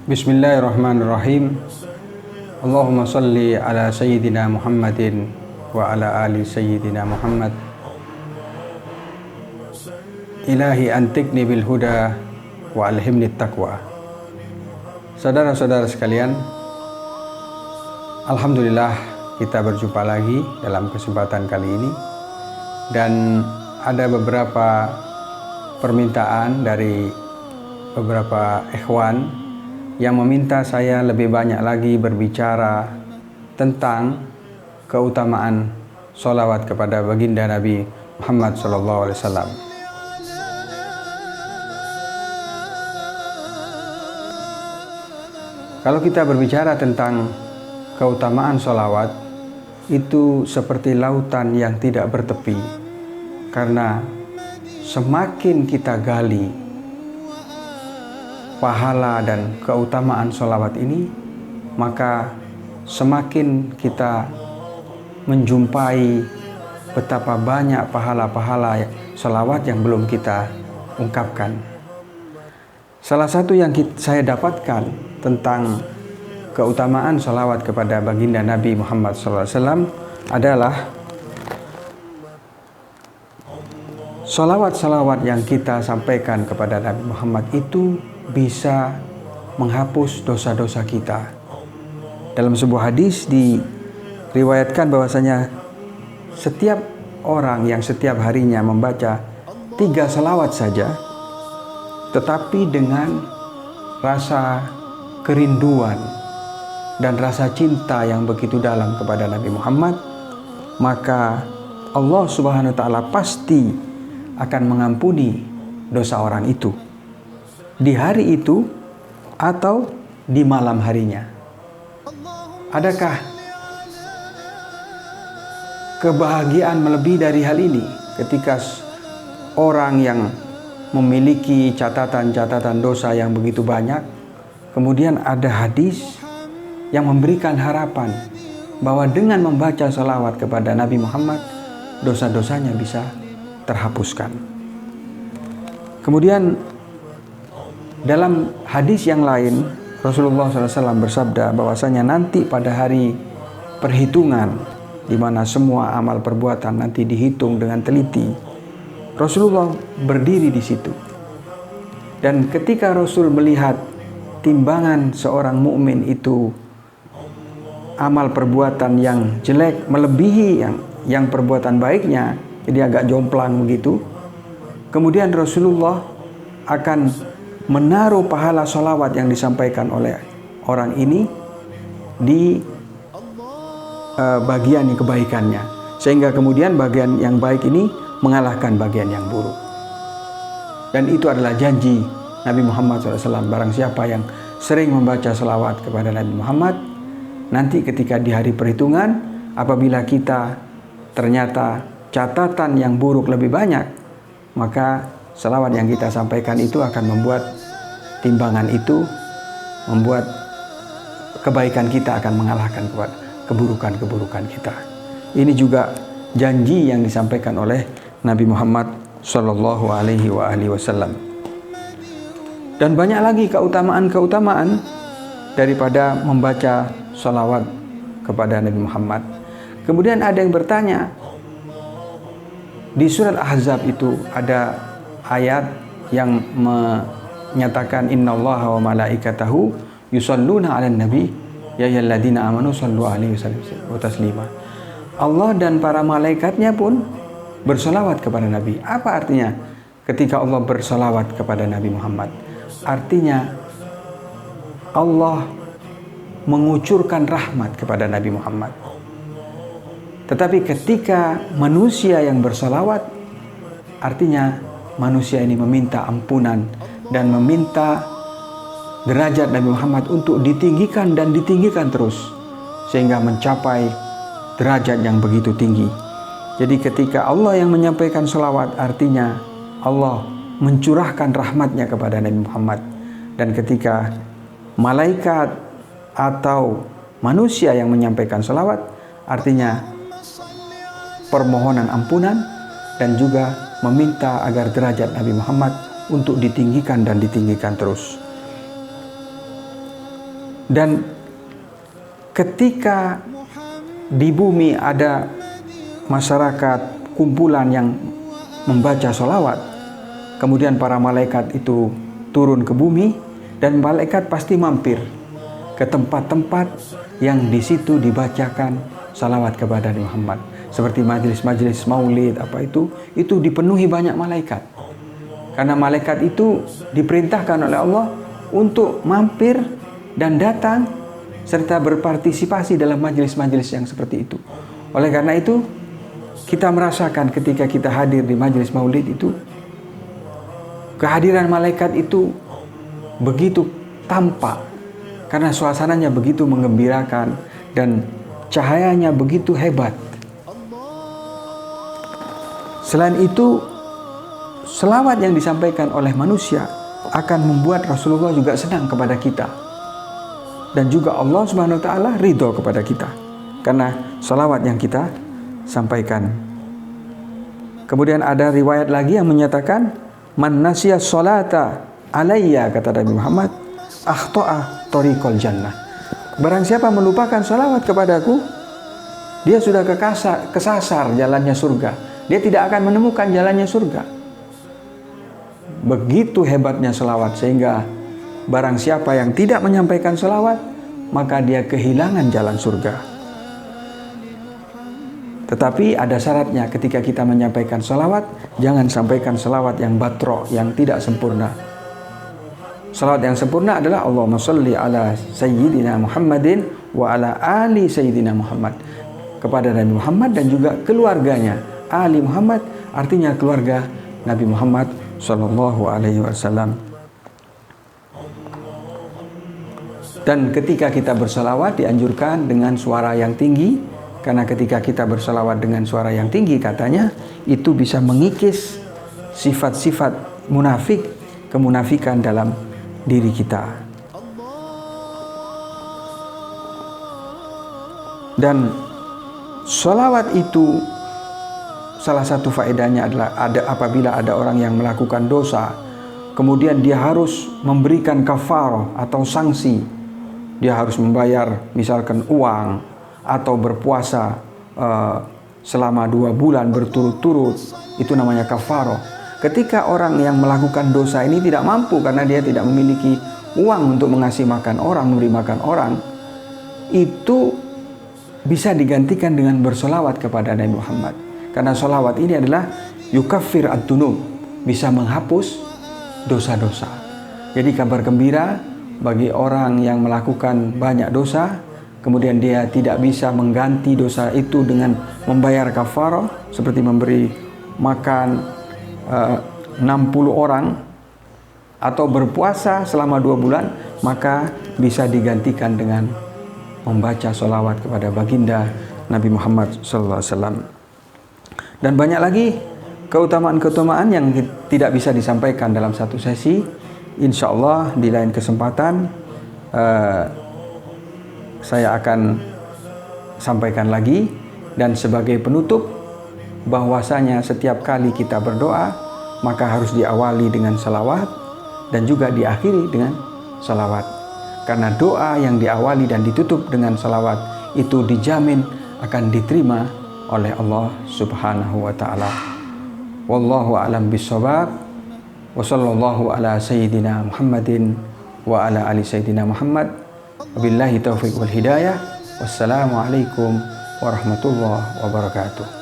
Bismillahirrahmanirrahim. Allahumma salli ala sayyidina Muhammadin wa ala ali sayyidina Muhammad. Ilahi antikni bil huda wa alhimni taqwa. Saudara-saudara sekalian, alhamdulillah kita berjumpa lagi dalam kesempatan kali ini, dan ada beberapa permintaan dari beberapa ikhwan yang meminta saya lebih banyak lagi berbicara tentang keutamaan sholawat kepada baginda Nabi Muhammad SAW. Kalau kita berbicara tentang keutamaan sholawat, itu seperti lautan yang tidak bertepi, karena semakin kita gali pahala dan keutamaan sholawat ini, maka semakin kita menjumpai betapa banyak pahala-pahala sholawat yang belum kita ungkapkan. Salah satu yang saya dapatkan tentang keutamaan sholawat kepada baginda Nabi Muhammad SAW adalah sholawat-sholawat yang kita sampaikan kepada Nabi Muhammad itu bisa menghapus dosa-dosa kita. Dalam sebuah hadis diriwayatkan bahwasanya setiap orang yang setiap harinya membaca 3 salawat saja, tetapi dengan rasa kerinduan dan rasa cinta yang begitu dalam kepada Nabi Muhammad, maka Allah Subhanahu wa taala pasti akan mengampuni dosa orang itu di hari itu atau di malam harinya. Adakah kebahagiaan melebihi dari hal ini ketika orang yang memiliki catatan-catatan dosa yang begitu banyak, kemudian ada hadis yang memberikan harapan bahwa dengan membaca salawat kepada Nabi Muhammad, dosa-dosanya bisa terhapuskan. Kemudian dalam hadis yang lain, Rasulullah SAW bersabda bahwasanya nanti pada hari perhitungan, di mana semua amal perbuatan nanti dihitung dengan teliti, Rasulullah berdiri di situ. Dan ketika Rasul melihat timbangan seorang mukmin itu, amal perbuatan yang jelek melebihi yang perbuatan baiknya, jadi agak jomplang begitu. Kemudian Rasulullah akan menaruh pahala sholawat yang disampaikan oleh orang ini di bagian kebaikannya, sehingga kemudian bagian yang baik ini mengalahkan bagian yang buruk. Dan itu adalah janji Nabi Muhammad SAW. Barang siapa yang sering membaca sholawat kepada Nabi Muhammad, nanti ketika di hari perhitungan, apabila kita ternyata catatan yang buruk lebih banyak, maka salawat yang kita sampaikan itu akan membuat timbangan itu, membuat kebaikan kita akan mengalahkan keburukan-keburukan kita. Ini juga janji yang disampaikan oleh Nabi Muhammad SAW. Dan banyak lagi keutamaan-keutamaan daripada membaca salawat kepada Nabi Muhammad. Kemudian ada yang bertanya, di surat Ahzab itu ada ayat yang menyatakan innallaha wa malaikatahu yusholluna 'alan nabi ya ayyuhalladzina amanu shallu 'alaihi wa taslima. Allah dan para malaikatnya pun bersolawat kepada Nabi. Apa artinya ketika Allah bersolawat kepada Nabi Muhammad? Artinya Allah mengucurkan rahmat kepada Nabi Muhammad. Tetapi ketika manusia yang bersolawat, artinya manusia ini meminta ampunan dan meminta derajat Nabi Muhammad untuk ditinggikan dan ditinggikan terus, sehingga mencapai derajat yang begitu tinggi. Jadi ketika Allah yang menyampaikan sholawat, artinya Allah mencurahkan rahmatnya kepada Nabi Muhammad. Dan ketika malaikat atau manusia yang menyampaikan sholawat, artinya permohonan ampunan dan juga meminta agar derajat Nabi Muhammad untuk ditinggikan dan ditinggikan terus. Dan ketika di bumi ada masyarakat kumpulan yang membaca sholawat, kemudian para malaikat itu turun ke bumi, dan malaikat pasti mampir ke tempat-tempat yang di situ dibacakan salawat kepada Nabi Muhammad. Seperti majelis-majelis maulid itu dipenuhi banyak malaikat. Karena malaikat itu diperintahkan oleh Allah untuk mampir dan datang serta berpartisipasi dalam majelis-majelis yang seperti itu. Oleh karena itu, kita merasakan ketika kita hadir di majelis maulid itu, kehadiran malaikat itu begitu tampak karena suasananya begitu menggembirakan dan cahayanya begitu hebat. Selain itu, selawat yang disampaikan oleh manusia akan membuat Rasulullah juga senang kepada kita, dan juga Allah Subhanahu wa taala ridho kepada kita karena selawat yang kita sampaikan. Kemudian ada riwayat lagi yang menyatakan, man nasiya sholata alayya, kata Nabi Muhammad, akhta'a tariqal jannah. Barang siapa melupakan sholawat kepadaku, dia sudah kesasar jalannya surga. Dia tidak akan menemukan jalannya surga. Begitu hebatnya sholawat, sehingga barang siapa yang tidak menyampaikan sholawat, maka dia kehilangan jalan surga. Tetapi ada syaratnya, ketika kita menyampaikan sholawat, jangan sampaikan sholawat yang batro, yang tidak sempurna. Sholawat yang sempurna adalah Allahumma sholli ala sayyidina Muhammadin wa ala ali sayyidina Muhammad, kepada Nabi Muhammad dan juga keluarganya. Ali Muhammad artinya keluarga Nabi Muhammad sallallahu alaihi wasallam. Dan ketika kita berselawat dianjurkan dengan suara yang tinggi, karena ketika kita berselawat dengan suara yang tinggi, katanya itu bisa mengikis sifat-sifat munafik, kemunafikan dalam diri kita. Dan selawat itu salah satu faedahnya adalah apabila ada orang yang melakukan dosa, kemudian dia harus memberikan kafarah atau sanksi. Dia harus membayar misalkan uang atau berpuasa selama 2 bulan berturut-turut. Itu namanya kafarah. Ketika orang yang melakukan dosa ini tidak mampu karena dia tidak memiliki uang untuk mengasih makan orang, memberi makan orang, itu bisa digantikan dengan bersolawat kepada Nabi Muhammad. Karena solawat ini adalah yukaffir ad-dunub, bisa menghapus dosa-dosa. Jadi kabar gembira bagi orang yang melakukan banyak dosa, kemudian dia tidak bisa mengganti dosa itu dengan membayar kafarah, seperti memberi makan 60 orang atau berpuasa selama 2 bulan, maka bisa digantikan dengan membaca solawat kepada baginda Nabi Muhammad SAW. Dan banyak lagi keutamaan-keutamaan yang tidak bisa disampaikan dalam satu sesi. Insya Allah di lain kesempatan saya akan sampaikan lagi. Dan sebagai penutup, bahwasanya setiap kali kita berdoa maka harus diawali dengan salawat dan juga diakhiri dengan salawat. Karena doa yang diawali dan ditutup dengan salawat itu dijamin akan diterima oleh Allah Subhanahu wa taala. Wallahu a'lam bissawab. Wa sallallahu ala sayyidina Muhammadin wa ala ali sayyidina Muhammad. Wabillahi taufiq wal hidayah. Wassalamu alaikum warahmatullahi wabarakatuh.